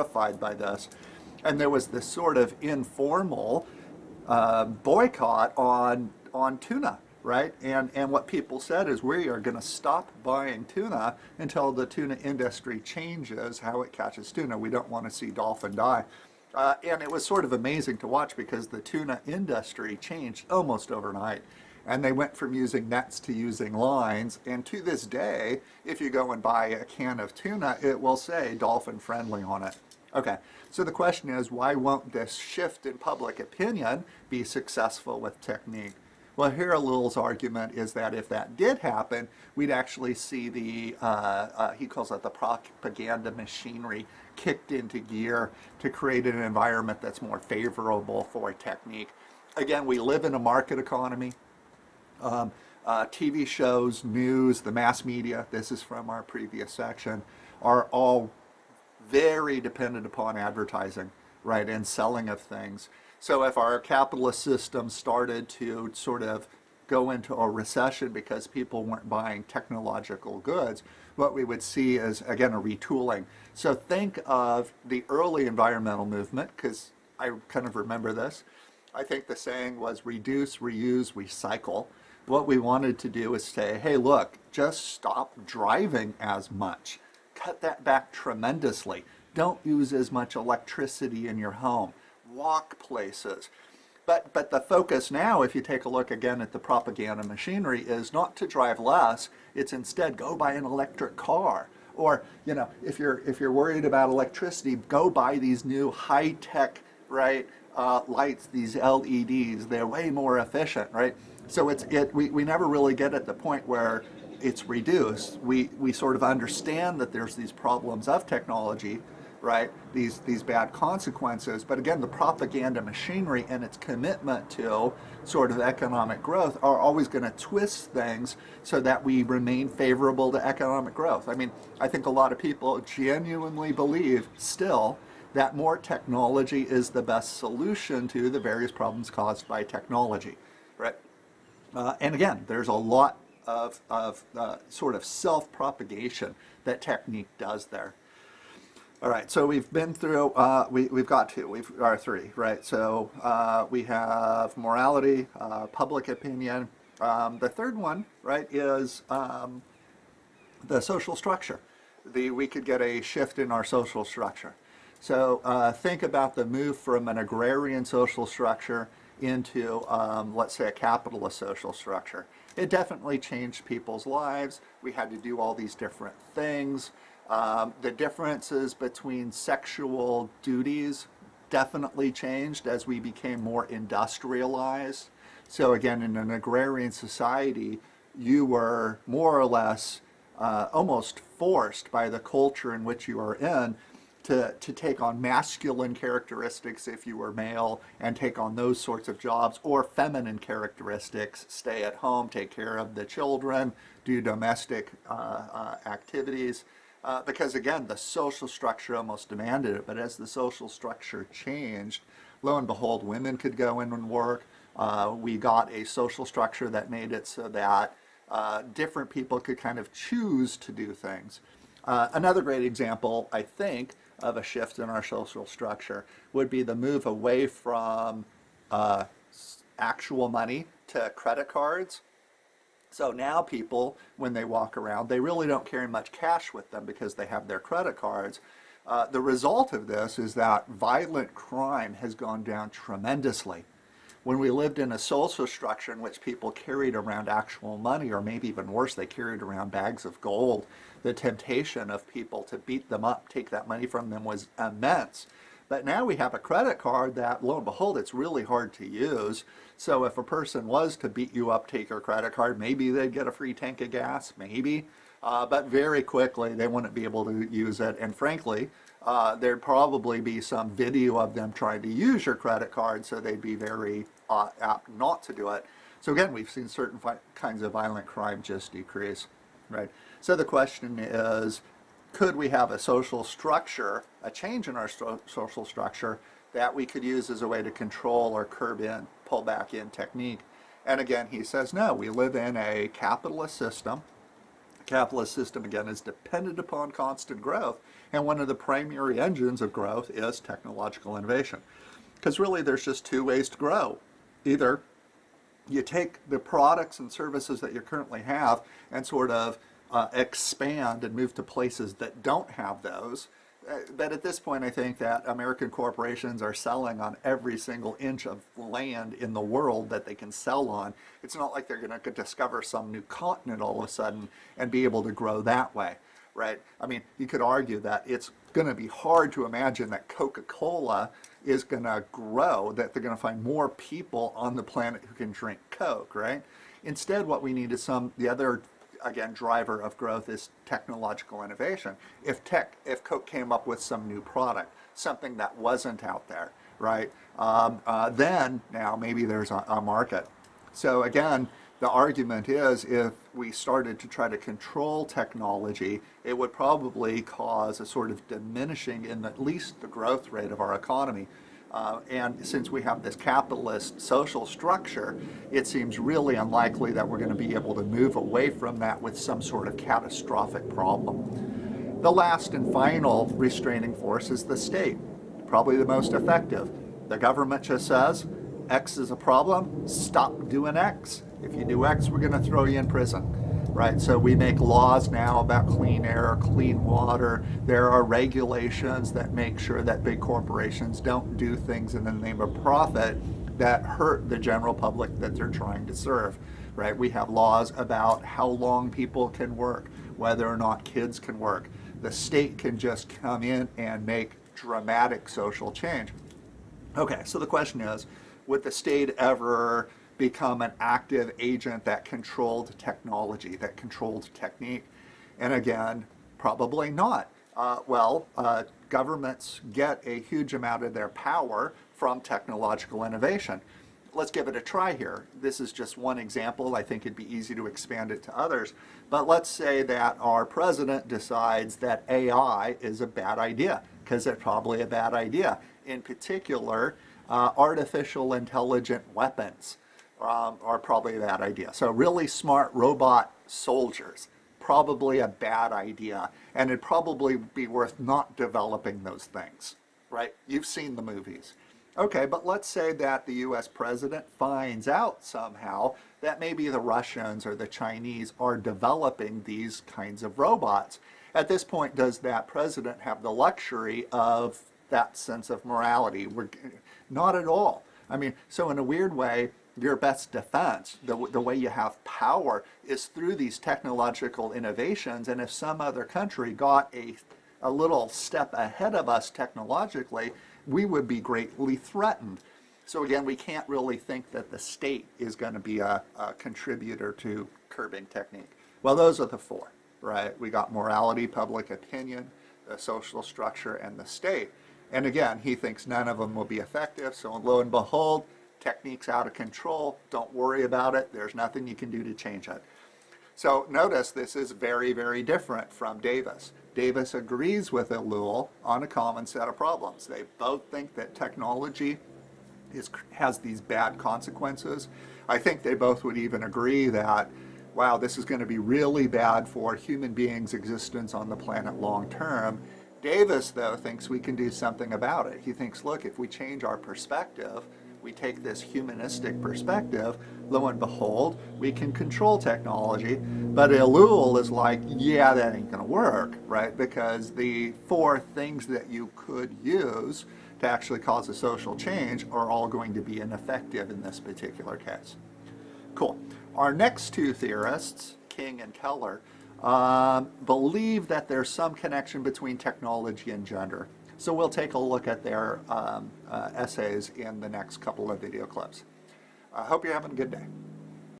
horrified by this. And there was this sort of informal boycott on tuna, right? And what people said is we are going to stop buying tuna until the tuna industry changes how it catches tuna. We don't want to see dolphin die. And it was sort of amazing to watch because the tuna industry changed almost overnight. And they went from using nets to using lines. And to this day, if you go and buy a can of tuna, it will say dolphin friendly on it. Okay, so the question is, why won't this shift in public opinion be successful with technique? Well, here Ellul's argument is that if that did happen, we'd actually see the, he calls it the propaganda machinery, kicked into gear to create an environment that's more favorable for technique. Again, we live in a market economy. TV shows, news, the mass media, this is from our previous section, are all very dependent upon advertising, right, and selling of things. So if our capitalist system started to sort of go into a recession because people weren't buying technological goods, what we would see is, again, a retooling. So think of the early environmental movement, because I kind of remember this. I think the saying was reduce, reuse, recycle. What we wanted to do is say, hey, look, just stop driving as much. Cut that back tremendously. Don't use as much electricity in your home. Walk places. But the focus now, if you take a look again at the propaganda machinery, is not to drive less. It's instead go buy an electric car. Or, you know, if you're worried about electricity, go buy these new high-tech, right, lights, these LEDs. They're way more efficient, right? So we never really get at the point where it's reduced. We sort of understand that there's these problems of technology, right? These bad consequences. But again, the propaganda machinery and its commitment to sort of economic growth are always going to twist things so that we remain favorable to economic growth. I mean, I think a lot of people genuinely believe still that more technology is the best solution to the various problems caused by technology, right? And again, there's a lot of sort of self-propagation that technique does there. All right, so we've been through, we've got two, or three, right? So we have morality, public opinion. The third one, right, is the social structure. We could get a shift in our social structure. So think about the move from an agrarian social structure into, let's say, a capitalist social structure. It definitely changed people's lives. We had to do all these different things. The differences between sexual duties definitely changed as we became more industrialized. So again, in an agrarian society, you were more or less almost forced by the culture in which you are in to take on masculine characteristics if you were male and take on those sorts of jobs, or feminine characteristics, stay at home, take care of the children, do domestic activities. Because again, the social structure almost demanded it, but as the social structure changed, lo and behold, women could go in and work. We got a social structure that made it so that different people could kind of choose to do things. Another great example, I think, of a shift in our social structure would be the move away from actual money to credit cards. So now people, when they walk around, they really don't carry much cash with them because they have their credit cards. The result of this is that violent crime has gone down tremendously. When we lived in a social structure in which people carried around actual money, or maybe even worse, they carried around bags of gold, the temptation of people to beat them up, take that money from them was immense. But now we have a credit card that, lo and behold, it's really hard to use. So if a person was to beat you up, take your credit card, maybe they'd get a free tank of gas, maybe. But very quickly, they wouldn't be able to use it. And frankly, there'd probably be some video of them trying to use your credit card, so they'd be very apt not to do it. So again, we've seen certain kinds of violent crime just decrease, right? So the question is, could we have a social structure, a change in our social structure that we could use as a way to control or curb in, pull back in technique? And again, he says, no, we live in a capitalist system. Capitalist system, again, is dependent upon constant growth, and one of the primary engines of growth is technological innovation. Because really there's just two ways to grow. Either you take the products and services that you currently have and sort of expand and move to places that don't have those. But at this point, I think that American corporations are selling on every single inch of land in the world that they can sell on. It's not like they're going to discover some new continent all of a sudden and be able to grow that way, right? I mean, you could argue that it's going to be hard to imagine that Coca-Cola is going to grow, that they're going to find more people on the planet who can drink Coke, right? Instead, what we need is the other, again, driver of growth is technological innovation. If Coke came up with some new product, something that wasn't out there, right? Then now maybe there's a market. So again, the argument is if we started to try to control technology, it would probably cause a sort of diminishing in at least the growth rate of our economy. And since we have this capitalist social structure, it seems really unlikely that we're going to be able to move away from that with some sort of catastrophic problem. The last and final restraining force is the state, probably the most effective. The government just says, X is a problem, stop doing X. If you do X, we're going to throw you in prison, right? So we make laws now about clean air, clean water. There are regulations that make sure that big corporations don't do things in the name of profit that hurt the general public that they're trying to serve, right? We have laws about how long people can work, whether or not kids can work. The state can just come in and make dramatic social change. Okay, so the question is, would the state ever become an active agent that controlled technology, that controlled technique? And again, probably not. Governments get a huge amount of their power from technological innovation. Let's give it a try here. This is just one example. I think it'd be easy to expand it to others. But let's say that our president decides that AI is a bad idea, because it's probably a bad idea. In particular, artificial intelligent weapons are probably a bad idea. So really smart robot soldiers, probably a bad idea. And it'd probably be worth not developing those things, right? You've seen the movies. Okay, but let's say that the US president finds out somehow that maybe the Russians or the Chinese are developing these kinds of robots. At this point, does that president have the luxury of that sense of morality? Not at all. I mean, so in a weird way, your best defense, the way you have power, is through these technological innovations. And if some other country got a little step ahead of us technologically, we would be greatly threatened. So again, we can't really think that the state is going to be a contributor to curbing technique. Well, those are the four, right? We got morality, public opinion, the social structure, and the state. And again, he thinks none of them will be effective. So lo and behold, technique's out of control. Don't worry about it. There's nothing you can do to change it. So notice this is very, very different from Davis. Davis agrees with Ellul on a common set of problems. They both think that technology has these bad consequences. I think they both would even agree that, wow, this is going to be really bad for human beings' existence on the planet long term. Davis, though, thinks we can do something about it. He thinks, look, if we change our perspective, we take this humanistic perspective, lo and behold, we can control technology. But Ellul is like, yeah, that ain't going to work, right? Because the four things that you could use to actually cause a social change are all going to be ineffective in this particular case. Cool. Our next two theorists, King and Keller, believe that there's some connection between technology and gender. So we'll take a look at their essays in the next couple of video clips. I hope you're having a good day.